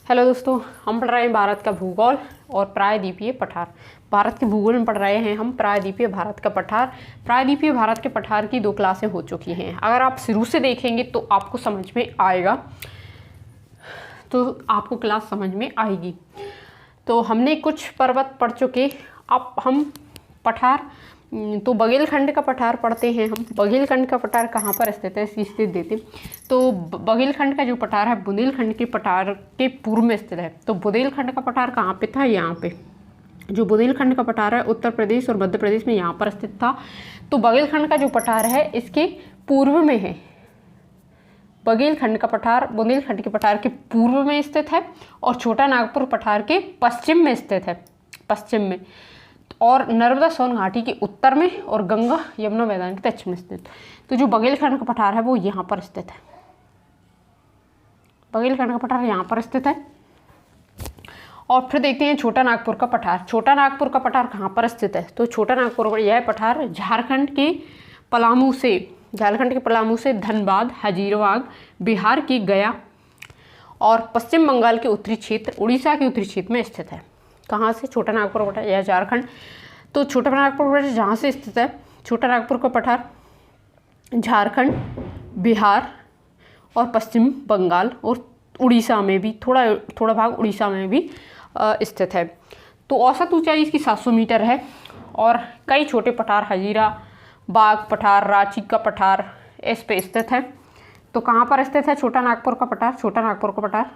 Hello दोस्तों, हम पढ़ रहे हैं भारत का भूगोल और प्रायद्वीपीय पठार। भारत के भूगोल में पढ़ रहे हैं हम प्रायद्वीपीय भारत का पठार। प्रायद्वीपीय भारत के पठार की 2 क्लासें हो चुकी हैं। अगर आप शुरू से देखेंगे तो आपको समझ में आएगा, तो आपको क्लास समझ में आएगी। तो हमने कुछ पर्वत पढ़ चुके, अब हम पठार तो बघेलखंड का पठार पढ़ते हैं। हम बघेलखंड का पठार कहाँ पर स्थित है, इसकी स्थिति देते। तो बघेलखंड का जो पठार है बुंदेलखंड के पठार के पूर्व में स्थित है। तो बुंदेलखंड का पठार कहाँ पे था, यहाँ पे। जो बुंदेलखंड का पठार है उत्तर प्रदेश और मध्य प्रदेश में यहाँ पर स्थित था। तो बघेलखंड का जो पठार है इसके पूर्व में है। बघेलखंड का पठार बुंदेलखंड के पठार के पूर्व में स्थित है और छोटा नागपुर पठार के पश्चिम में स्थित है, पश्चिम में। और नर्मदा सोन घाटी के उत्तर में और गंगा यमुना मैदान के दक्षिण में स्थित। तो जो बघेलखंड का पठार है वो यहाँ पर स्थित है। बघेलखंड का पठार यहाँ पर स्थित है। और फिर देखते हैं छोटा नागपुर का पठार। छोटा नागपुर का पठार कहाँ पर स्थित है, तो छोटा नागपुर यह पठार झारखंड के पलामू से धनबाद, हजारीबाग, बिहार की गया और पश्चिम बंगाल के उत्तरी क्षेत्र, उड़ीसा के उत्तरी क्षेत्र में स्थित है। कहाँ से, छोटा नागपुर पठार, यह झारखंड। तो छोटा नागपुर पठार जहाँ से स्थित है, छोटा नागपुर का पठार झारखंड, बिहार और पश्चिम बंगाल और उड़ीसा में भी थोड़ा भाग उड़ीसा में भी स्थित है। तो औसत ऊंचाई इसकी 700 मीटर है। और कई छोटे पठार, हजारीबाग पठार, रांची का पठार इस पे स्थित है। तो कहाँ पर स्थित है छोटा नागपुर का पठार, छोटा नागपुर का पठार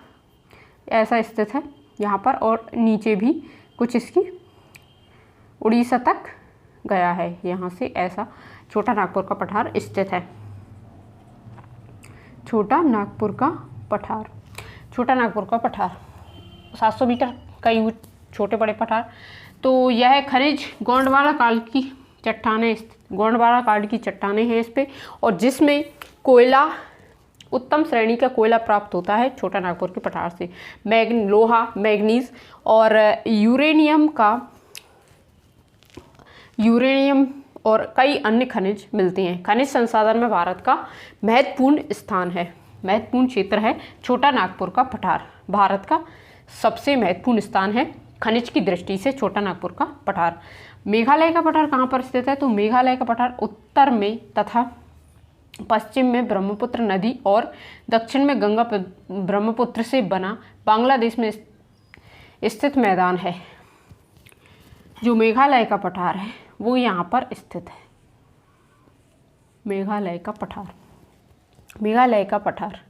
ऐसा स्थित है यहाँ पर, और नीचे भी कुछ इसकी उड़ीसा तक गया है। यहाँ से ऐसा छोटा नागपुर का पठार स्थित है। छोटा नागपुर का पठार, छोटा नागपुर का पठार 700 मीटर, कई छोटे बड़े पठार। तो यह खनिज गोंडवाना काल की चट्टानें, गोंडवाना काल की चट्टानें हैं इस पे, और जिसमें कोयला, उत्तम श्रेणी का कोयला प्राप्त होता है छोटा नागपुर के पठार से। लोहा, मैग्नीज और यूरेनियम और कई अन्य खनिज मिलते हैं। खनिज संसाधन में भारत का महत्वपूर्ण स्थान है, महत्वपूर्ण क्षेत्र है छोटा नागपुर का पठार। भारत का सबसे महत्वपूर्ण स्थान है खनिज की दृष्टि से छोटा नागपुर का पठार। मेघालय का पठार कहाँ पर स्थित है, तो मेघालय का पठार उत्तर में तथा पश्चिम में ब्रह्मपुत्र नदी और दक्षिण में गंगा ब्रह्मपुत्र से बना बांग्लादेश में स्थित मैदान है। जो मेघालय का पठार है वो यहाँ पर स्थित है। मेघालय का पठार, मेघालय का पठार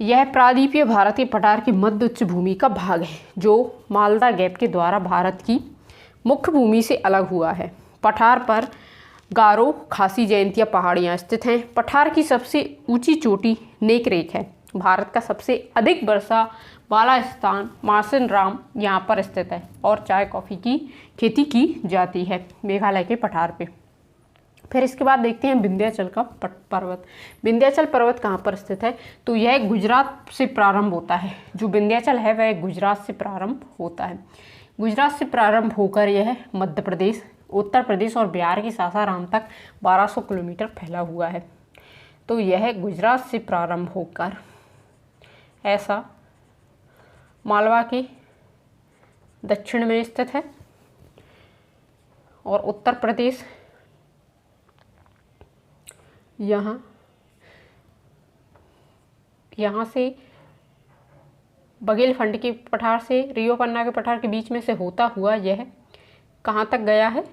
यह प्रायद्वीपीय भारत के पठार की मध्य उच्च भूमि का भाग है, जो मालदा गैप के द्वारा भारत की मुख्य भूमि से अलग हुआ है। पठार पर गारो, खासी, जयंतिया पहाड़ियाँ स्थित हैं। पठार की सबसे ऊंची चोटी नेकरेक है। भारत का सबसे अधिक वर्षा वाला स्थान मार्सन राम यहाँ पर स्थित है और चाय कॉफ़ी की खेती की जाती है मेघालय के पठार पे। फिर इसके बाद देखते हैं विंध्याचल का पर्वत। विंध्याचल पर्वत कहाँ पर स्थित है, तो यह गुजरात से प्रारंभ होता है। जो विंध्याचल है वह गुजरात से प्रारंभ होता है। गुजरात से प्रारंभ होकर यह मध्य प्रदेश, उत्तर प्रदेश और बिहार के सासाराम तक 1200 किलोमीटर फैला हुआ है। तो यह गुजरात से प्रारंभ होकर ऐसा मालवा के दक्षिण में स्थित है और उत्तर प्रदेश यहाँ से बघेलखंड के पठार से रियो पन्ना के पठार के बीच में से होता हुआ यह कहाँ तक गया है,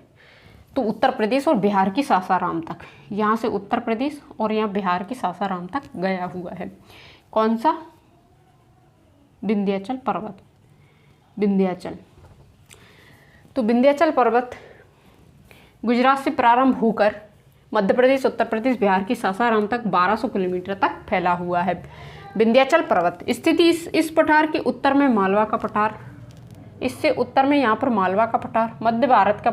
तो उत्तर प्रदेश और बिहार की सासाराम तक। यहाँ से उत्तर प्रदेश और यहाँ बिहार की सासाराम तक गया हुआ है। कौन सा, विंध्याचल पर्वत, विंध्याचल। तो विंध्याचल पर्वत गुजरात से प्रारंभ होकर मध्य प्रदेश, उत्तर प्रदेश, बिहार की सासाराम तक 1200 किलोमीटर तक फैला हुआ है। विंध्याचल पर्वत स्थिति इस पठार के उत्तर में मालवा का पठार, इससे उत्तर में यहाँ पर मालवा का पठार, मध्य भारत का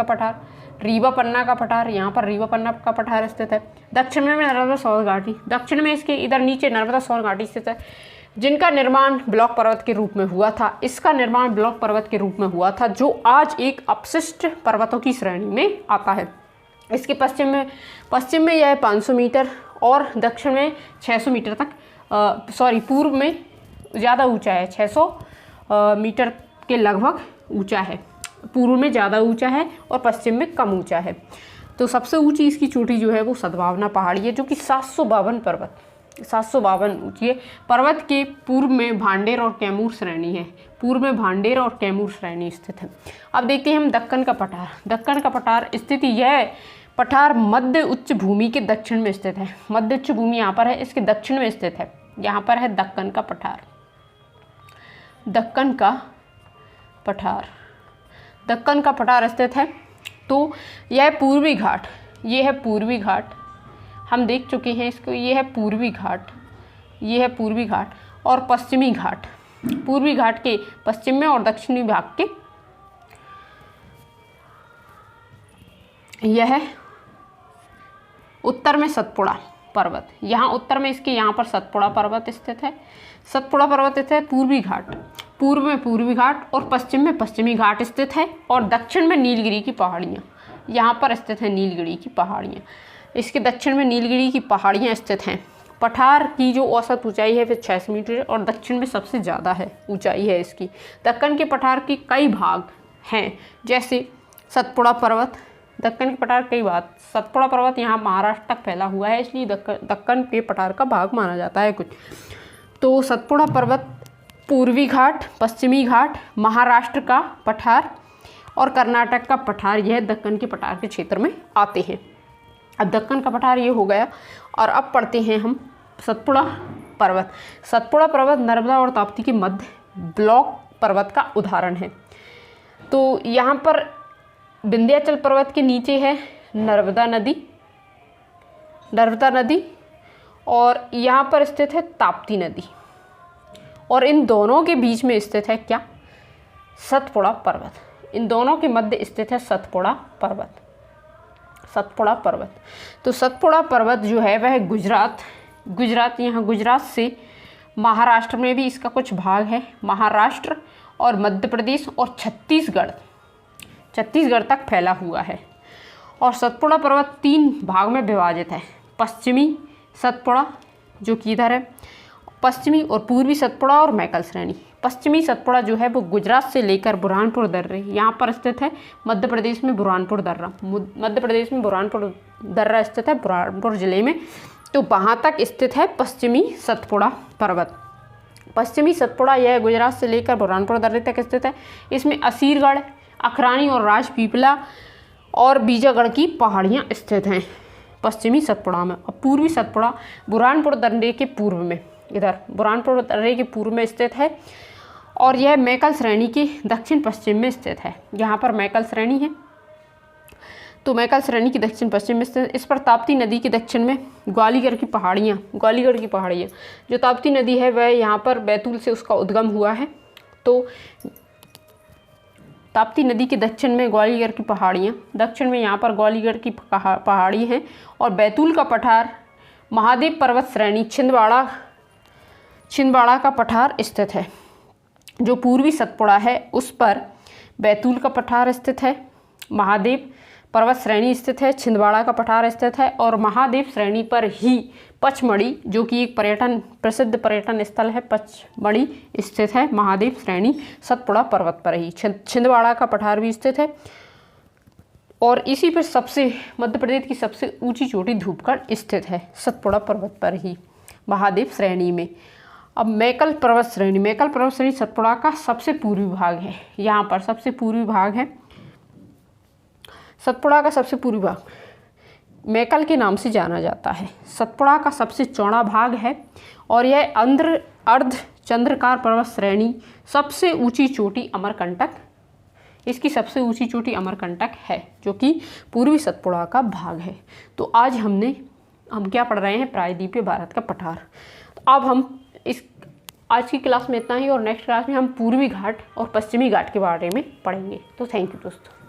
पठार, रीवा पन्ना का पठार, यहाँ पर रीवा पन्ना का पठार स्थित है। दक्षिण में नर्मदा सोन घाटी, दक्षिण में इसके इधर नीचे नर्मदा सोन घाटी स्थित है, जिनका निर्माण ब्लॉक पर्वत के रूप में हुआ था। इसका निर्माण ब्लॉक पर्वत के रूप में हुआ था, जो आज एक अपशिष्ट पर्वतों की श्रेणी में आता है। इसके पश्चिम में यह 500 मीटर और दक्षिण में 600 मीटर तक, पूर्व में ज़्यादा ऊंचा है, 600 मीटर के लगभग ऊंचा है। पूर्व में ज़्यादा ऊंचा है और पश्चिम में कम ऊंचा है। तो सबसे ऊंची इसकी चोटी जो है वो सद्भावना पहाड़ी है, जो कि 752 ऊंची है। पर्वत के पूर्व में भांडेर और कैमूर श्रेणी है, पूर्व में भांडेर और कैमूर श्रेणी स्थित है। अब देखते हैं हम दक्कन का पठार। दक्कन का पठार स्थिति, यह पठार मध्य उच्च भूमि के दक्षिण में स्थित है। मध्य उच्च भूमि यहाँ पर है, इसके दक्षिण में स्थित है। यहाँ पर है दक्कन का पठार। दक्कन का पठार, दक्कन का पठार स्थित है। तो यह पूर्वी घाट, ये है पूर्वी घाट, हम देख चुके हैं इसको। ये है पूर्वी घाट, ये है पूर्वी घाट और पश्चिमी घाट। पूर्वी घाट के पश्चिम में और दक्षिणी भाग के यह उत्तर में सतपुड़ा पर्वत, यहाँ उत्तर में इसके यहाँ पर सतपुड़ा पर्वत स्थित है। सतपुड़ा पर्वत स्थित है पूर्वी घाट, पूर्व में पूर्वी घाट और पश्चिम में पश्चिमी घाट स्थित है। और दक्षिण में नीलगिरी की पहाड़ियाँ, यहाँ पर स्थित है नीलगिरी की पहाड़ियाँ। इसके दक्षिण में नीलगिरी की पहाड़ियाँ स्थित हैं। पठार की जो औसत ऊंचाई है वह 600 मीटर और दक्षिण में सबसे ज़्यादा है ऊंचाई है इसकी। दक्कन के पठार के कई भाग हैं, जैसे सतपुड़ा पर्वत। दक्कन के पठार कई भाग, सतपुड़ा पर्वत यहाँ महाराष्ट्र तक फैला हुआ है, इसलिए दक्कन के पठार का भाग माना जाता है कुछ। तो सतपुड़ा पर्वत, पूर्वी घाट, पश्चिमी घाट, महाराष्ट्र का पठार और कर्नाटक का पठार, यह दक्कन के पठार के क्षेत्र में आते हैं। अब दक्कन का पठार ये हो गया और अब पढ़ते हैं हम सतपुड़ा पर्वत। सतपुड़ा पर्वत नर्मदा और ताप्ती के मध्य ब्लॉक पर्वत का उदाहरण है। तो यहाँ पर विंध्याचल पर्वत के नीचे है नर्मदा नदी और यहाँ पर स्थित है ताप्ती नदी और इन दोनों के बीच में स्थित है क्या? सतपुड़ा पर्वत। इन दोनों के मध्य स्थित है सतपुड़ा पर्वत। सतपुड़ा पर्वत, तो सतपुड़ा पर्वत जो है वह गुजरात यहाँ गुजरात से महाराष्ट्र में भी इसका कुछ भाग है, महाराष्ट्र और मध्य प्रदेश और छत्तीसगढ़ तक फैला हुआ है। और सतपुड़ा पर्वत 3 भाग में विभाजित है। पश्चिमी सतपुड़ा जो कि इधर है, पश्चिमी और पूर्वी सतपुड़ा और मैकल श्रेणी। पश्चिमी सतपुड़ा जो है वो गुजरात से लेकर बुरहानपुर दर्रे यहाँ पर स्थित है। मध्य प्रदेश में बुरहानपुर दर्रा स्थित है, बुरहानपुर जिले में। तो वहाँ तक स्थित है पश्चिमी सतपुड़ा पर्वत। पश्चिमी सतपुड़ा यह गुजरात से लेकर बुरहानपुर दर्रे तक स्थित है। इसमें असीरगढ़, अखरानी और राजपीपला और बीजागढ़ की पहाड़ियाँ स्थित हैं पश्चिमी सतपुड़ा में। और पूर्वी सतपुड़ा बुरहानपुर दर्रे के पूर्व में, इधर बुरहानपुर दर्रे के पूर्व में स्थित है और यह मैकल श्रेणी के दक्षिण पश्चिम में स्थित है। यहाँ पर मैकल श्रेणी है, तो मैकल श्रेणी की दक्षिण पश्चिम में स्थित। इस पर ताप्ती नदी के दक्षिण में ग्वालियर की पहाड़ियाँ जो ताप्ती नदी है वह यहाँ पर बैतूल से उसका उद्गम हुआ है। तो ताप्ती नदी के दक्षिण में ग्वालियर की पहाड़ियाँ, दक्षिण में यहाँ पर ग्वालियर की पहाड़ी हैं। और बैतूल का पठार महादेव पर्वत श्रेणी छिंदवाड़ा का पठार स्थित है। जो पूर्वी सतपुड़ा है उस पर बैतूल का पठार स्थित है, महादेव पर्वत श्रेणी स्थित है, छिंदवाड़ा का पठार स्थित है। और महादेव श्रेणी पर ही पचमढ़ी जो कि एक प्रसिद्ध पर्यटन स्थल है, पचमढ़ी स्थित है। महादेव श्रेणी सतपुड़ा पर्वत पर ही छिंदवाड़ा का पठार भी स्थित है। और इसी पर मध्य प्रदेश की सबसे ऊंची चोटी धूपगढ़ स्थित है सतपुड़ा पर्वत पर ही, महादेव श्रेणी में। अब मैकल पर्वत श्रेणी सतपुड़ा का सबसे पूर्वी भाग है। यहाँ पर सबसे पूर्वी भाग है सतपुड़ा का सबसे पूर्वी भाग मैकल के नाम से जाना जाता है। सतपुड़ा का सबसे चौड़ा भाग है और यह अर्ध चंद्रकार पर्वत श्रेणी सबसे ऊंची चोटी अमरकंटक, इसकी सबसे ऊंची चोटी अमरकंटक है जो कि पूर्वी सतपुड़ा का भाग है। तो आज हम क्या पढ़ रहे हैं? प्रायद्वीपीय भारत का पठार। तो अब हम आज की क्लास में इतना ही और नेक्स्ट क्लास में हम पूर्वी घाट और पश्चिमी घाट के बारे में पढ़ेंगे। तो थैंक यू दोस्तों।